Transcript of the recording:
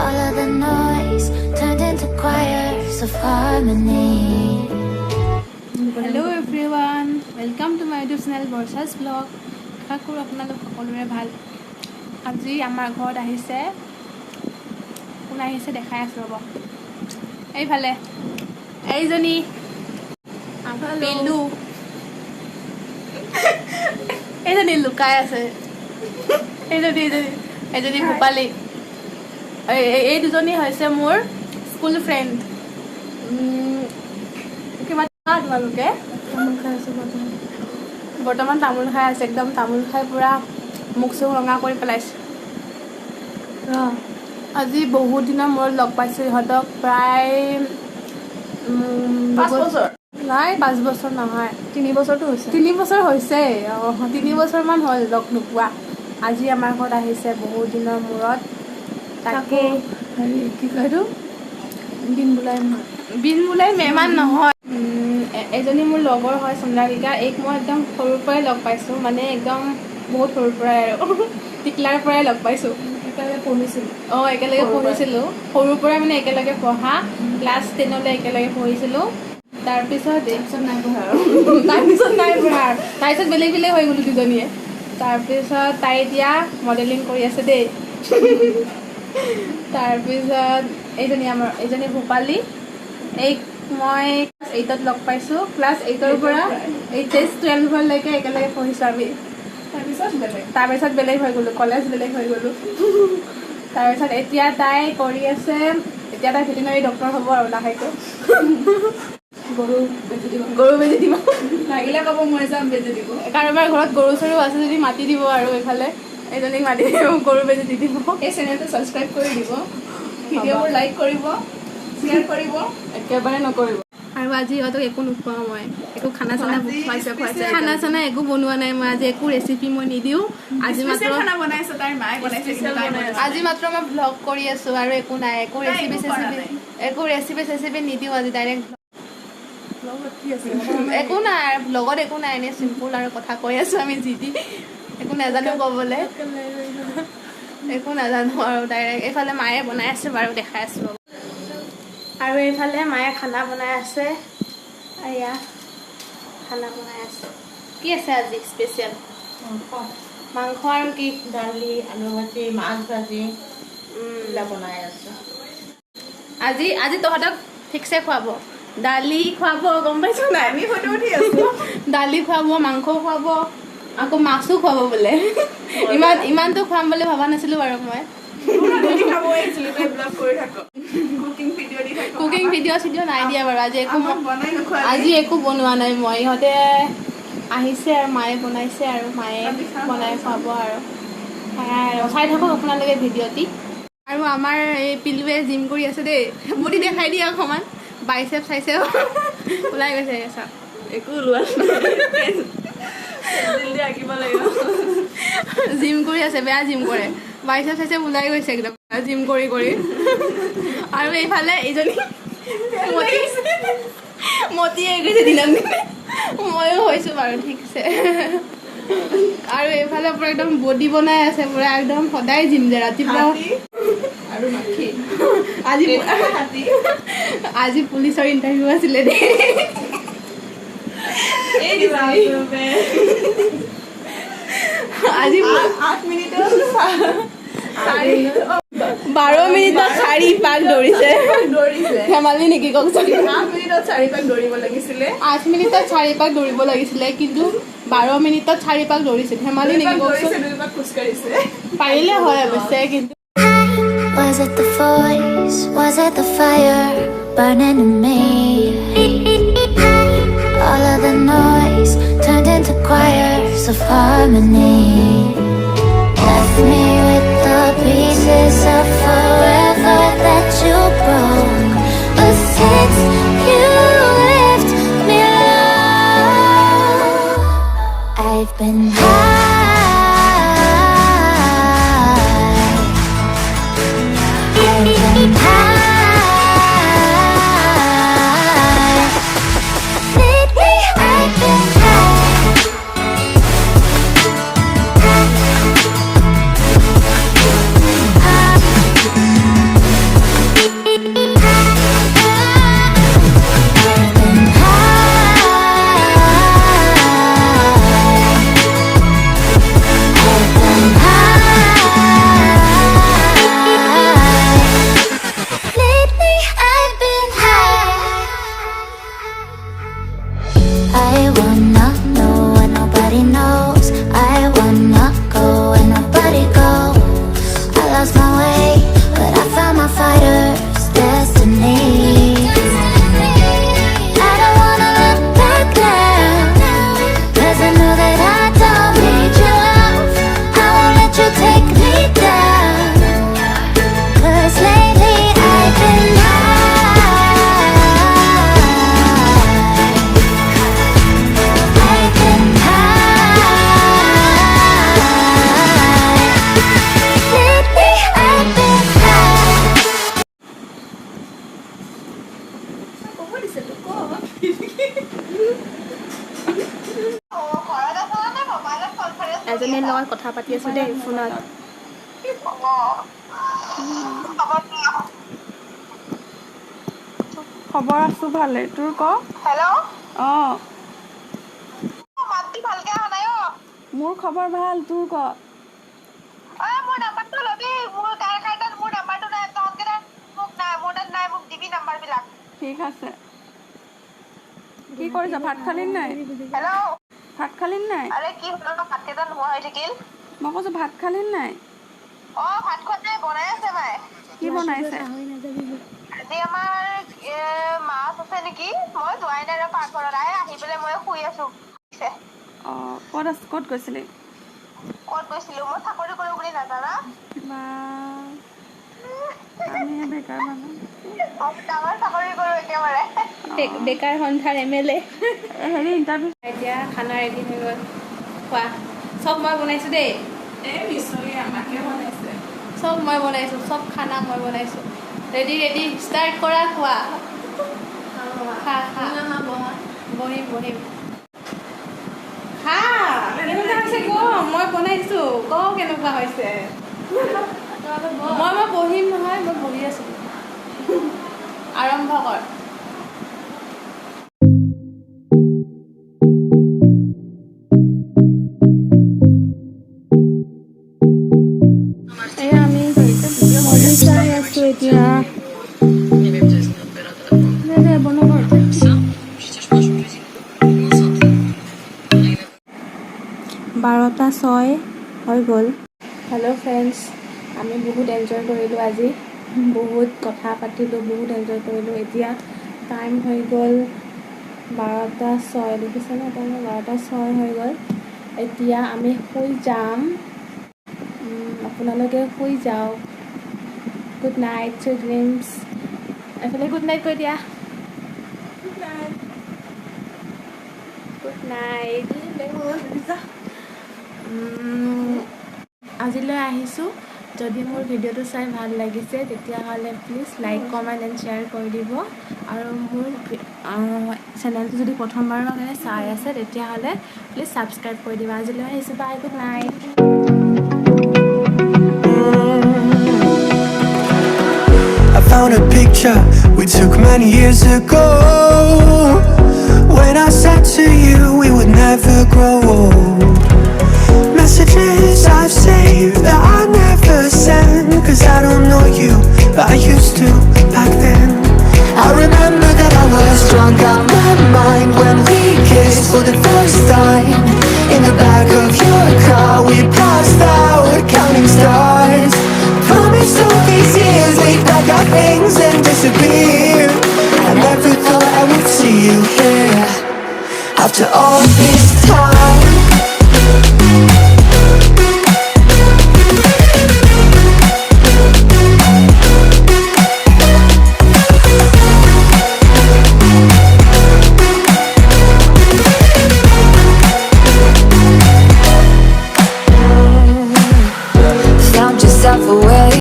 All of the noise turned into choirs of harmony. Hello everyone, welcome to my YouTube channel Barsa's vlog. আশা কৰোঁ আপোনালোক সকলোৰে ভাল। আজি আমাৰ ঘৰত আহিছে কোন আহিছে দেখাই আছোঁ ৰ'ব। এইফালে এইজনী পেলু, এইজনী লুকাই আছে, এইজনী ভূপালী। এই দুজনী হৈছে মোৰ স্কুল ফ্ৰেণ্ড। কিমান তোমালোকে তামোল খাই আছোঁ বৰ্তমান তামোল খাই আছে, একদম তামোল খাই পুৰা মুখ চুখ ৰঙা কৰি পেলাইছে। আজি বহুত দিনৰ মূৰত লগ পাইছোঁ ইহঁতক, প্ৰায় 5 বছৰ নাই 5 বছৰ নহয়, 3 বছৰটো হৈছে। 3 বছৰ হৈছে। 3 বছৰমান হ'ল লগ নোপোৱা। আজি আমাৰ ঘৰত আহিছে বহুত দিনৰ মূৰত। তাকে হেৰি কি কয় এইটো বিন বোলাই মেহমান নহয়। এজনী মোৰ লগৰ হয় চন্দ্ৰালিকা, এইক মই একদম সৰুৰ পৰাই লগ পাইছোঁ, মানে একদম বহুত সৰুৰ পৰাই আৰু টিকলাৰ পৰাই লগ পাইছোঁ। একেলগে পঢ়িছিলোঁ। একেলগে পঢ়িছিলোঁ, সৰুৰ পৰাই মানে একেলগে পঢ়া, ক্লাছ 10লৈ একেলগে পঢ়িছিলোঁ। তাৰপিছত নাই পঢ়া আৰু তাৰপিছত বেলেগ বেলেগ হৈ গ'লোঁ দুজনীয়ে। তাৰপিছত তাই এতিয়া মডেলিং কৰি আছে দেই। তাৰপিছত এইজনী ভূপালী, এইক মই ক্লাছ 8ত লগ পাইছোঁ। ক্লাছ 8ৰ পৰা HS 12লৈকে একেলগে পঢ়িছোঁ আমি। তাৰপিছত বেলেগ হৈ গ'লোঁ, কলেজ বেলেগ হৈ গ'লোঁ। তাৰপিছত এতিয়া তাই কৰি আছে, এতিয়া তাই ভেটেৰিনেৰী ডক্টৰ হ'ব আৰু লাহেকৈ। গৰু বেজি দিব লাগিলে ক'ব মই যাম বেজি দিব। কাৰোবাৰ ঘৰত গৰু চৰু আছে যদি মাতি দিব আৰু এইফালে এইজনীক মাতি দিব, গৰু বেজি দি দিব। এই চেনেলটো ছাবস্ক্ৰাইব কৰি দিব, ভিডিঅ'বোৰ লাইক কৰিব, শ্বেয়াৰ কৰিব, একেবাৰে নকৰিব। আৰু আজি ইহঁতক একো নোখোৱাওঁ, মই একো খানা চানা একো বনোৱা নাই মই। আজি একো ৰেচিপি মই নিদিওঁ। আজি মাত্ৰ মই ভ্লগ কৰি আছোঁ আৰু একো নাই, একো ৰেচিপি চেচিপি নিদিওঁ আজি। ডাইৰেক্ট একো নাই, লগত একো নাই, এনেই চিম্পুল আৰু কথা কৈ আছোঁ আমি যি টি, একো নাজানো ক'বলৈ, একো নাজানো আৰু ডাইৰেক্ট। এইফালে মায়ে বনাই আছে বাৰু, দেখাই আছোঁ আৰু এইফালে মায়ে খানা বনাই আছে। এয়া খানা বনাই আছে। কি আছে আজি স্পেচিয়েল? মাংস আৰু কি? দালি, আলু ভাজি, মাছ ভাজি বনাই আছে। আজি তহঁতক ঠিকছে খুৱাব, দালি খুৱাব, গম পাইছ নাই? আমি ফটো উঠি আছোঁ। দালি খুৱাব, মাংস খুৱাব, আকৌ মাছো খুৱাব বোলে। ইমানটো খুৱাম বুলি ভবা নাছিলোঁ বাৰু মই। কুকিং ভিডিঅ' চিডিঅ' নাই দিয়া বাৰু। আজি একো বনোৱা নাই মই। ইহঁতে আহিছে আৰু মায়ে বনাইছে আৰু মায়ে বনাই খুৱাব আৰু সেয়াই আৰু। চাই থাকক আপোনালোকে ভিডিঅ'টি। আৰু আমাৰ এই পিলুৱে জিম কৰি আছে দেই, বডি দেখাই দিয়ে অকণমান, বাইচেপ চাইছে ওলাই গৈছে চাওক। একো ওলোৱা আঁকিব লাগিব। জিম কৰি আছে, বেয়া জিম কৰে, বাইচেপ চাইছে ওলাই গৈছে একদম জিম কৰি কৰি। আৰু এইফালে এইজনী মতি হৈ গৈছে দিনক দিনে, ময়ো হৈছোঁ বাৰু ঠিকছে। আৰু এইফালে পুৰা একদম বডি বনাই আছে পুৰা, একদম সদায় জিম যায় ৰাতিপুৱা আৰু মাখি। আজি পুলিচৰ ইণ্টাৰভিউ আছিলে দেই। আজি 8 মিনিটত 12 মিনিটত 4 পাক দৌৰিছে। ধেমালি নেকি কওকচোন? 8 মিনিটত 4 পাক দৌৰিব লাগিছিলে। 8 মিনিটত 4 পাক দৌৰিব লাগিছিলে, কিন্তু 12 মিনিটত 4 পাক দৌৰিছে। ধেমালি নেকি কওকচোন? 2 পাক খোজকাঢ়িছে। পাৰিলে হয় অৱশ্যে, কিন্তু Was it the voice? Was it the fire burning in me? All of the noise turned into choirs of harmony. Left me with the pieces of forever that you broke. But since you left me alone, I've been high. মই কথা পাতি আছোঁ দেই ফোনত খবৰ আছো ভালে তোৰ ক হেল্ল' অঁ মাতটো ভালকে অহা নাই অ মোৰ খবৰ ভাল তোৰ ক মোৰ নাম্বাৰটো ল'বি মোৰ কাৰ তাত মোৰ নাম্বাৰটো নাই তহঁতকে তাত মোক নাই মোৰ তাত নাই মোক দিবি নাম্বাৰবিলাক ঠিক আছে কি কৰিছ ভাত খালি নাই হেল্ল' ভাত খালি নাই আৰে কি হ'ল ভাতকেইটা নোহোৱা হৈ থাকিল মই কৈছোঁ ভাত খালি নাই ভাত খোৱা নাই বনাই আছে মায়ে কি বনাইছে আজি আমাৰ মাছ আছে নেকি মই যোৱাই নাই ৰ পাকঘৰত আহি পেলাই মই শুই আছো অঁ ক'ত গৈছিলি ক'ত গৈছিলো মই চাকৰি কৰো বুলি নাজানা বা আমিহে বেকাৰ মানুহ ডাঙৰ চাকৰি কৰো একেবাৰে বেকাৰ সন্থাৰ MLA হেৰি ইণ্টাৰভিউ এতিয়া খানা ৰেডি হৈ গ'ল খোৱা চব মই বনাইছোঁ দেই এই মিছৰি আমাকে বনাইছে চব মই বনাইছোঁ চব খানা মই বনাইছোঁ ৰেডি ষ্টাৰ্ট কৰা খোৱা খা বহিম খা কেনেকুৱা হৈছে ক মই বনাইছোঁ ক কেনেকুৱা হৈছে মই বহিম নহয় মই বহি আছোঁ আৰম্ভ কৰ আমি চাই আছোঁ এতিয়া বাৰটা 6 হৈ গ'ল হেল্ল' ফ্ৰেণ্ডছ আমি বহুত এনজয় কৰিলোঁ আজি বহুত কথা পাতিলোঁ বহুত এনজয় কৰিলোঁ এতিয়া টাইম হৈ গ'ল 12টা 6 দেখিছেনে টাইম 12টা 6 হৈ গ'ল এতিয়া আমি শুই যাম আপোনালোকে শুই যাওক গুড নাইট চুইট ড্ৰিমছ এফালে গুড নাইট কৈ দিয়া গুড নাইট আজিলৈ আহিছোঁ যদি মোৰ ভিডিঅ'টো চাই ভাল লাগিছে তেতিয়াহ'লে please like comment and share কৰি দিব আৰু মোৰ চেনেলটো যদি প্ৰথমবাৰৰ কাৰণে চাই আছে তেতিয়াহ'লে প্লিজ ছাবস্ক্ৰাইব কৰি দিব আজিলৈ আহিছোঁ bye good night I found a picture we took many years ago. When I said to you we would never grow old. Messages I've saved that I never sent, 'cause I don't know you, but I used to back then. I remember that I was drunk out my mind when we kissed for the first time. In the back of your car we passed out counting stars. Promised all these years we'd pack our things and disappear. I never thought I would see you here after all this time.